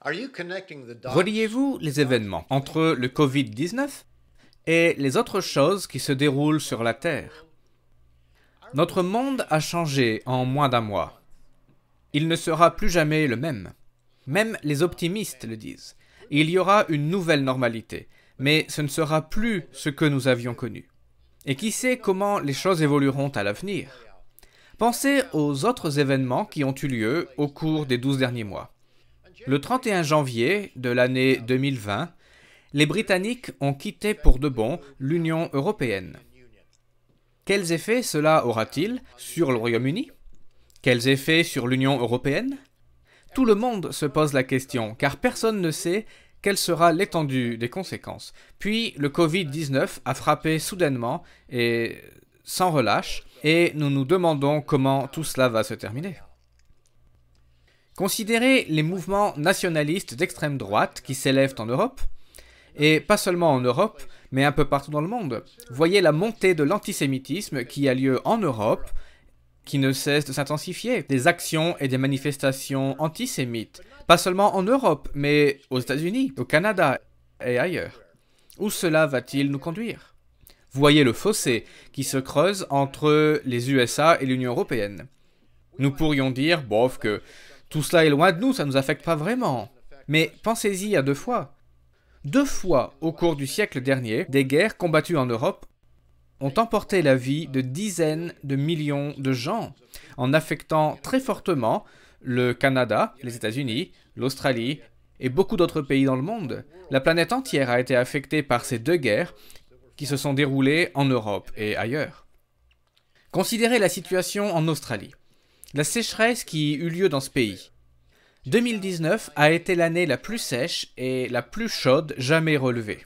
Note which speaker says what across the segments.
Speaker 1: Reliez-vous les événements entre le Covid-19 et les autres choses qui se déroulent sur la Terre? Notre monde a changé en moins d'un mois. Il ne sera plus jamais le même. Même les optimistes le disent. Il y aura une nouvelle normalité, mais ce ne sera plus ce que nous avions connu. Et qui sait comment les choses évolueront à l'avenir? Pensez aux autres événements qui ont eu lieu au cours des 12 derniers mois. Le 31 janvier de l'année 2020, les Britanniques ont quitté pour de bon l'Union européenne. Quels effets cela aura-t-il sur le Royaume-Uni? Quels effets sur l'Union européenne? Tout le monde se pose la question, car personne ne sait quelle sera l'étendue des conséquences. Puis le Covid-19 a frappé soudainement et sans relâche, et nous nous demandons comment tout cela va se terminer. Considérez les mouvements nationalistes d'extrême droite qui s'élèvent en Europe, et pas seulement en Europe, mais un peu partout dans le monde. Voyez la montée de l'antisémitisme qui a lieu en Europe, qui ne cesse de s'intensifier. Des actions et des manifestations antisémites, pas seulement en Europe, mais aux États-Unis, au Canada et ailleurs. Où cela va-t-il nous conduire? Voyez le fossé qui se creuse entre les USA et l'Union européenne. Nous pourrions dire, bof, que tout cela est loin de nous, ça ne nous affecte pas vraiment. Mais pensez-y à deux fois. 2 fois au cours du siècle dernier, des guerres combattues en Europe ont emporté la vie de dizaines de millions de gens, en affectant très fortement le Canada, les États-Unis, l'Australie et beaucoup d'autres pays dans le monde. La planète entière a été affectée par ces 2 guerres qui se sont déroulées en Europe et ailleurs. Considérez la situation en Australie. La sécheresse qui eut lieu dans ce pays. 2019 a été l'année la plus sèche et la plus chaude jamais relevée.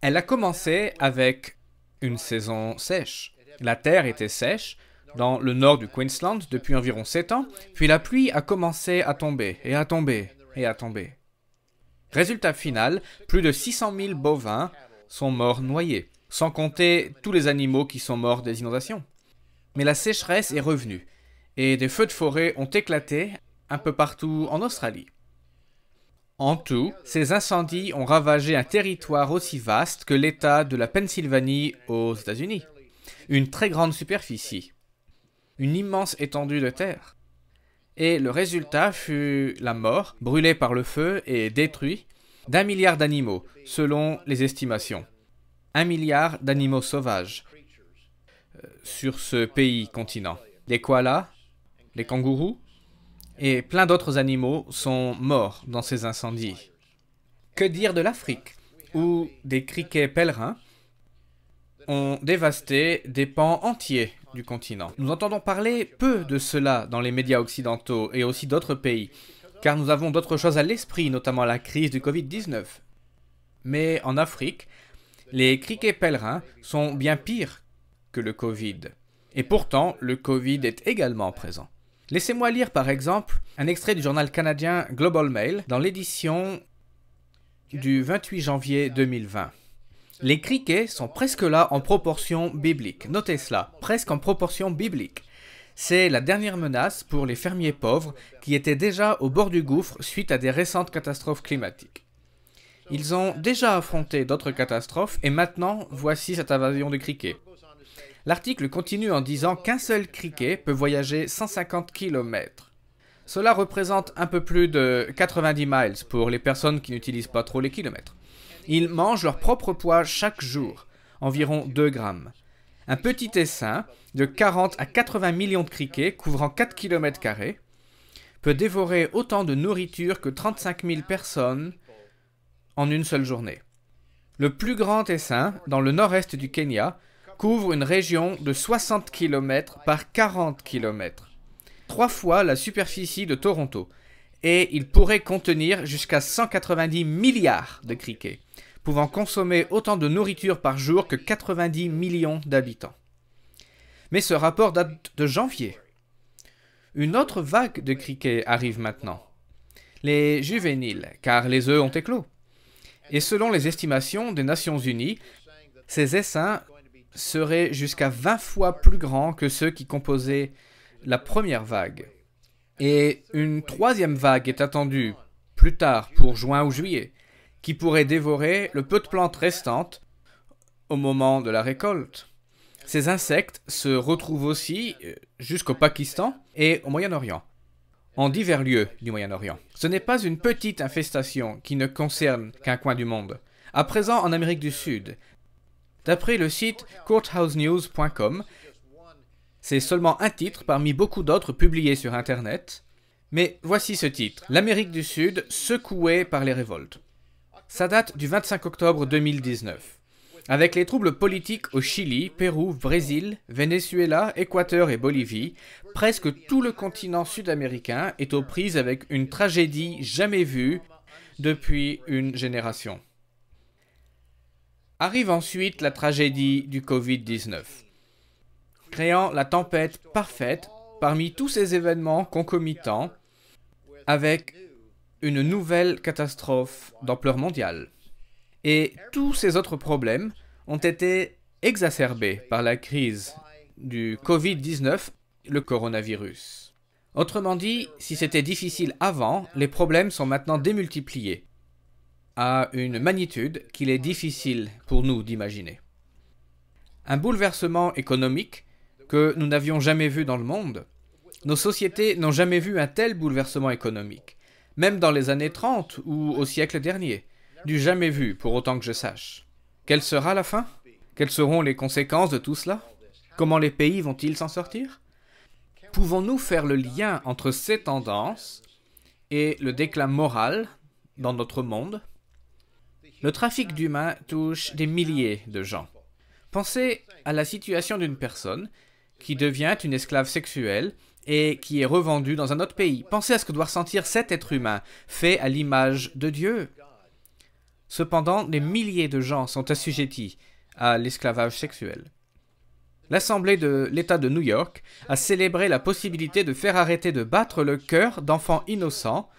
Speaker 1: Elle a commencé avec une saison sèche. La terre était sèche dans le nord du Queensland depuis environ 7 ans, puis la pluie a commencé à tomber, et à tomber, et à tomber. Résultat final, plus de 600 000 bovins sont morts noyés, sans compter tous les animaux qui sont morts des inondations. Mais la sécheresse est revenue, et des feux de forêt ont éclaté un peu partout en Australie. En tout, ces incendies ont ravagé un territoire aussi vaste que l'État de la Pennsylvanie aux États-Unis. Une très grande superficie. Une immense étendue de terre. Et le résultat fut la mort, brûlée par le feu et détruit, d'1 milliard d'animaux, selon les estimations. 1 milliard d'animaux sauvages sur ce pays-continent. Les koalas, les kangourous, et plein d'autres animaux sont morts dans ces incendies. Que dire de l'Afrique, où des criquets pèlerins ont dévasté des pans entiers du continent? Nous entendons parler peu de cela dans les médias occidentaux et aussi d'autres pays, car nous avons d'autres choses à l'esprit, notamment la crise du Covid-19. Mais en Afrique, les criquets pèlerins sont bien pires que le Covid. Et pourtant, le Covid est également présent. Laissez-moi lire par exemple un extrait du journal canadien Global Mail dans l'édition du 28 janvier 2020. Les criquets sont presque là en proportion biblique. Notez cela, presque en proportion biblique. C'est la dernière menace pour les fermiers pauvres qui étaient déjà au bord du gouffre suite à des récentes catastrophes climatiques. Ils ont déjà affronté d'autres catastrophes et maintenant voici cette invasion de criquets. L'article continue en disant qu'un seul criquet peut voyager 150 km. Cela représente un peu plus de 90 miles pour les personnes qui n'utilisent pas trop les kilomètres. Ils mangent leur propre poids chaque jour, environ 2 grammes. Un petit essaim de 40 à 80 millions de criquets couvrant 4 km² peut dévorer autant de nourriture que 35 000 personnes en une seule journée. Le plus grand essaim, dans le nord-est du Kenya, couvre une région de 60 km par 40 km, 3 fois la superficie de Toronto, et il pourrait contenir jusqu'à 190 milliards de criquets, pouvant consommer autant de nourriture par jour que 90 millions d'habitants. Mais ce rapport date de janvier. Une autre vague de criquets arrive maintenant. Les juvéniles, car les œufs ont éclos. Et selon les estimations des Nations Unies, ces essaims seraient jusqu'à 20 fois plus grands que ceux qui composaient la première vague. Et une troisième vague est attendue plus tard pour juin ou juillet, qui pourraient dévorer le peu de plantes restantes au moment de la récolte. Ces insectes se retrouvent aussi jusqu'au Pakistan et au Moyen-Orient, en divers lieux du Moyen-Orient. Ce n'est pas une petite infestation qui ne concerne qu'un coin du monde. À présent en Amérique du Sud, d'après le site courthousenews.com, c'est seulement un titre parmi beaucoup d'autres publiés sur Internet, mais voici ce titre. L'Amérique du Sud secouée par les révoltes. Ça date du 25 octobre 2019. Avec les troubles politiques au Chili, Pérou, Brésil, Venezuela, Équateur et Bolivie, presque tout le continent sud-américain est aux prises avec une tragédie jamais vue depuis une génération. Arrive ensuite la tragédie du Covid-19, créant la tempête parfaite parmi tous ces événements concomitants avec une nouvelle catastrophe d'ampleur mondiale. Et tous ces autres problèmes ont été exacerbés par la crise du Covid-19, le coronavirus. Autrement dit, si c'était difficile avant, les problèmes sont maintenant démultipliés à une magnitude qu'il est difficile pour nous d'imaginer. Un bouleversement économique que nous n'avions jamais vu dans le monde. Nos sociétés n'ont jamais vu un tel bouleversement économique, même dans les années 30 ou au siècle dernier. Du jamais vu, pour autant que je sache. Quelle sera la fin? Quelles seront les conséquences de tout cela? Comment les pays vont-ils s'en sortir? Pouvons-nous faire le lien entre ces tendances et le déclin moral dans notre monde? Le trafic d'humains touche des milliers de gens. Pensez à la situation d'une personne qui devient une esclave sexuelle et qui est revendue dans un autre pays. Pensez à ce que doit ressentir cet être humain, fait à l'image de Dieu. Cependant, des milliers de gens sont assujettis à l'esclavage sexuel. L'Assemblée de l'État de New York a célébré la possibilité de faire arrêter de battre le cœur d'enfants innocents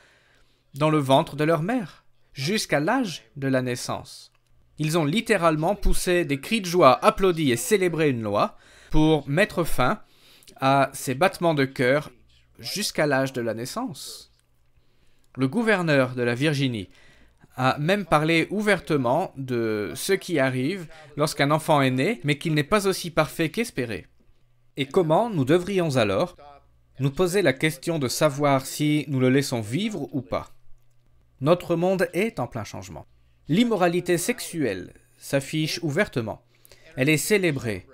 Speaker 1: dans le ventre de leur mère, jusqu'à l'âge de la naissance. Ils ont littéralement poussé des cris de joie, applaudi et célébré une loi pour mettre fin à ces battements de cœur jusqu'à l'âge de la naissance. Le gouverneur de la Virginie a même parlé ouvertement de ce qui arrive lorsqu'un enfant est né, mais qu'il n'est pas aussi parfait qu'espéré. Et comment nous devrions alors nous poser la question de savoir si nous le laissons vivre ou pas? Notre monde est en plein changement. L'immoralité sexuelle s'affiche ouvertement. Elle est célébrée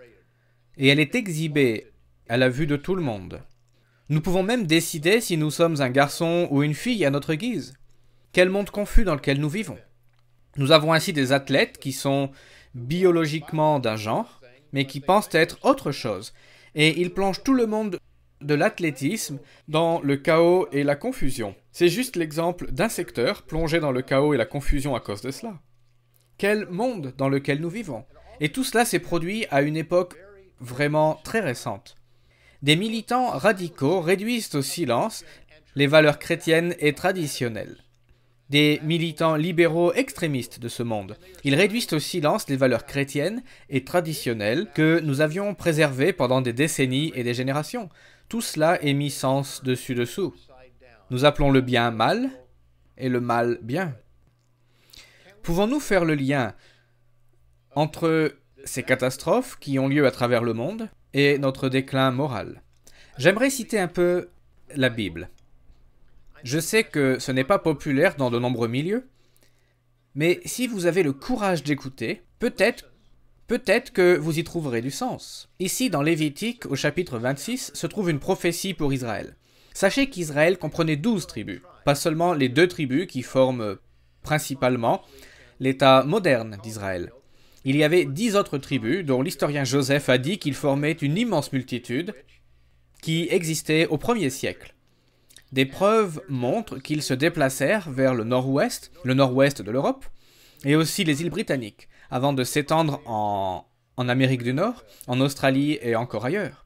Speaker 1: et elle est exhibée à la vue de tout le monde. Nous pouvons même décider si nous sommes un garçon ou une fille à notre guise. Quel monde confus dans lequel nous vivons. Nous avons ainsi des athlètes qui sont biologiquement d'un genre, mais qui pensent être autre chose. Et ils plongent tout le monde de l'athlétisme dans le chaos et la confusion. C'est juste l'exemple d'un secteur plongé dans le chaos et la confusion à cause de cela. Quel monde dans lequel nous vivons. Et tout cela s'est produit à une époque vraiment très récente. Des militants radicaux réduisent au silence les valeurs chrétiennes et traditionnelles. Des militants libéraux extrémistes de ce monde. Ils réduisent au silence les valeurs chrétiennes et traditionnelles que nous avions préservées pendant des décennies et des générations. Tout cela est mis sens dessus-dessous. Nous appelons le bien mal et le mal bien. Pouvons-nous faire le lien entre ces catastrophes qui ont lieu à travers le monde et notre déclin moral? J'aimerais citer un peu la Bible. Je sais que ce n'est pas populaire dans de nombreux milieux, mais si vous avez le courage d'écouter, peut-être que vous y trouverez du sens. Ici, dans Lévitique, au chapitre 26, se trouve une prophétie pour Israël. Sachez qu'Israël comprenait 12 tribus, pas seulement les 2 tribus qui forment principalement l'État moderne d'Israël. Il y avait 10 autres tribus, dont l'historien Joseph a dit qu'ils formaient une immense multitude qui existait au 1er siècle. Des preuves montrent qu'ils se déplacèrent vers le nord-ouest de l'Europe, et aussi les îles britanniques, avant de s'étendre en Amérique du Nord, en Australie et encore ailleurs.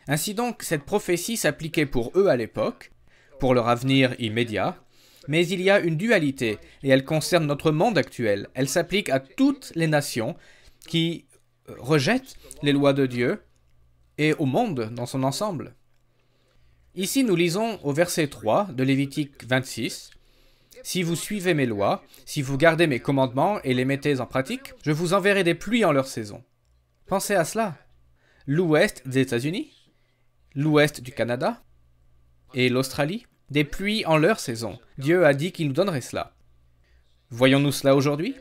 Speaker 1: Ainsi donc, cette prophétie s'appliquait pour eux à l'époque, pour leur avenir immédiat, mais il y a une dualité, et elle concerne notre monde actuel. Elle s'applique à toutes les nations qui rejettent les lois de Dieu, et au monde dans son ensemble. Ici, nous lisons au verset 3 de Lévitique 26, Si vous suivez mes lois, si vous gardez mes commandements et les mettez en pratique, je vous enverrai des pluies en leur saison. Pensez à cela. L'ouest des États-Unis, l'ouest du Canada et l'Australie, des pluies en leur saison. Dieu a dit qu'il nous donnerait cela. Voyons-nous cela aujourd'hui?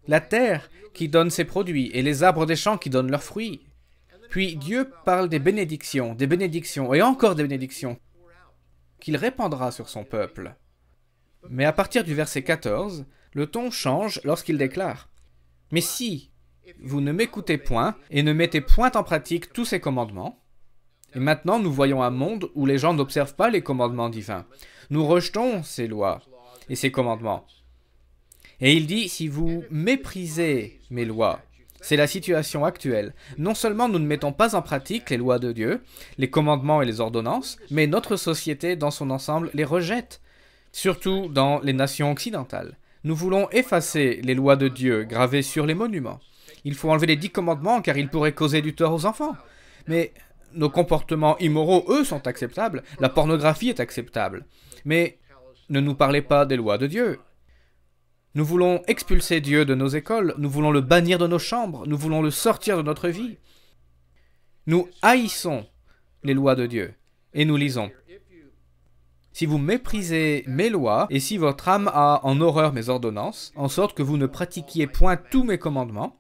Speaker 1: La terre qui donne ses produits et les arbres des champs qui donnent leurs fruits. Puis Dieu parle des bénédictions et encore des bénédictions qu'il répandra sur son peuple. Mais à partir du verset 14, le ton change lorsqu'il déclare « Mais si vous ne m'écoutez point et ne mettez point en pratique tous ces commandements, et maintenant nous voyons un monde où les gens n'observent pas les commandements divins. Nous rejetons ces lois et ces commandements. Et il dit, si vous méprisez mes lois, c'est la situation actuelle. Non seulement nous ne mettons pas en pratique les lois de Dieu, les commandements et les ordonnances, mais notre société dans son ensemble les rejette, surtout dans les nations occidentales. Nous voulons effacer les lois de Dieu gravées sur les monuments. Il faut enlever les 10 commandements car ils pourraient causer du tort aux enfants. Mais nos comportements immoraux, eux, sont acceptables. La pornographie est acceptable. Mais ne nous parlez pas des lois de Dieu. Nous voulons expulser Dieu de nos écoles, nous voulons le bannir de nos chambres, nous voulons le sortir de notre vie. Nous haïssons les lois de Dieu et nous lisons. Si vous méprisez mes lois et si votre âme a en horreur mes ordonnances, en sorte que vous ne pratiquiez point tous mes commandements,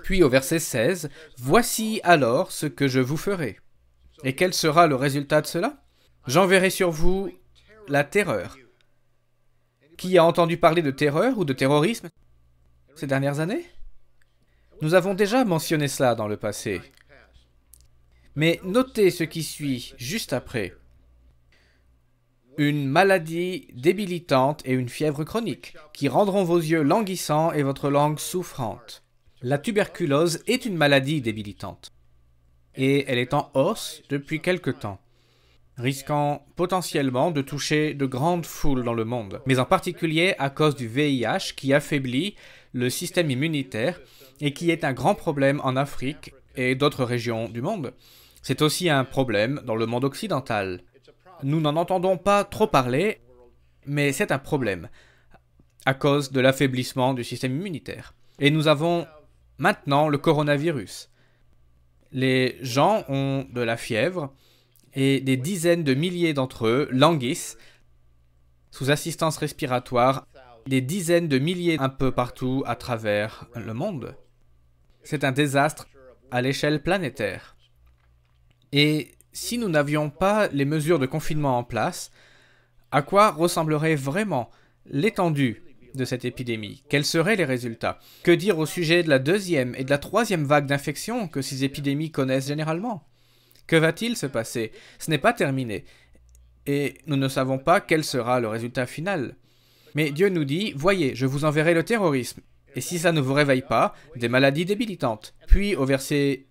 Speaker 1: puis au verset 16, voici alors ce que je vous ferai. Et quel sera le résultat de cela? J'enverrai sur vous la terreur. Qui a entendu parler de terreur ou de terrorisme ces dernières années? Nous avons déjà mentionné cela dans le passé. Mais notez ce qui suit juste après. Une maladie débilitante et une fièvre chronique, qui rendront vos yeux languissants et votre langue souffrante. La tuberculose est une maladie débilitante. Et elle est en hausse depuis quelque temps, risquant potentiellement de toucher de grandes foules dans le monde, mais en particulier à cause du VIH qui affaiblit le système immunitaire et qui est un grand problème en Afrique et d'autres régions du monde. C'est aussi un problème dans le monde occidental. Nous n'en entendons pas trop parler, mais c'est un problème à cause de l'affaiblissement du système immunitaire. Et nous avons maintenant le coronavirus. Les gens ont de la fièvre, et des dizaines de milliers d'entre eux languissent sous assistance respiratoire, des dizaines de milliers un peu partout à travers le monde. C'est un désastre à l'échelle planétaire. Et si nous n'avions pas les mesures de confinement en place, à quoi ressemblerait vraiment l'étendue de cette épidémie? Quels seraient les résultats? Que dire au sujet de la 2e et de la 3e vague d'infection que ces épidémies connaissent généralement? Que va-t-il se passer? Ce n'est pas terminé. Et nous ne savons pas quel sera le résultat final. Mais Dieu nous dit, voyez, je vous enverrai le terrorisme. Et si ça ne vous réveille pas, des maladies débilitantes. Puis au verset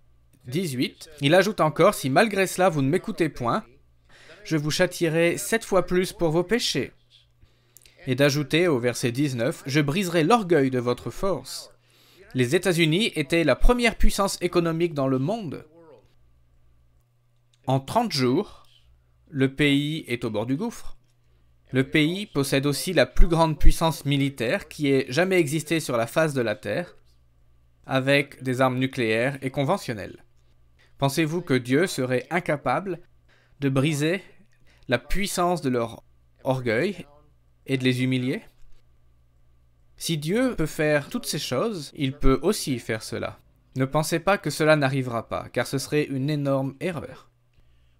Speaker 1: 18, il ajoute encore, si malgré cela vous ne m'écoutez point, je vous châtierai 7 fois plus pour vos péchés. Et d'ajouter au verset 19, je briserai l'orgueil de votre force. Les États-Unis étaient la première puissance économique dans le monde. En 30 jours, le pays est au bord du gouffre. Le pays possède aussi la plus grande puissance militaire qui ait jamais existé sur la face de la Terre, avec des armes nucléaires et conventionnelles. Pensez-vous que Dieu serait incapable de briser la puissance de leur orgueil et de les humilier? Si Dieu peut faire toutes ces choses, il peut aussi faire cela. Ne pensez pas que cela n'arrivera pas, car ce serait une énorme erreur.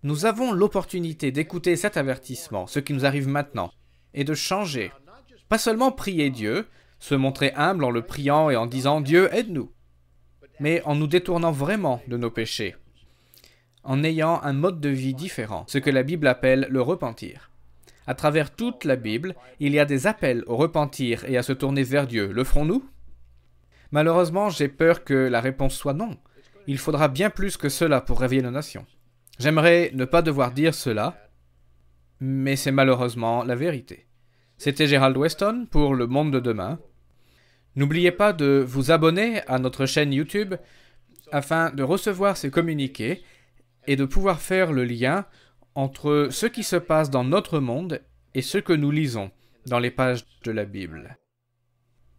Speaker 1: Nous avons l'opportunité d'écouter cet avertissement, ce qui nous arrive maintenant, et de changer. Pas seulement prier Dieu, se montrer humble en le priant et en disant « Dieu, aide-nous », mais en nous détournant vraiment de nos péchés, en ayant un mode de vie différent, ce que la Bible appelle le repentir. À travers toute la Bible, il y a des appels au repentir et à se tourner vers Dieu. Le ferons-nous? Malheureusement, j'ai peur que la réponse soit non. Il faudra bien plus que cela pour réveiller nos nations. J'aimerais ne pas devoir dire cela, mais c'est malheureusement la vérité. C'était Gerald Weston pour Le Monde de demain. N'oubliez pas de vous abonner à notre chaîne YouTube afin de recevoir ces communiqués et de pouvoir faire le lien entre ce qui se passe dans notre monde et ce que nous lisons dans les pages de la Bible.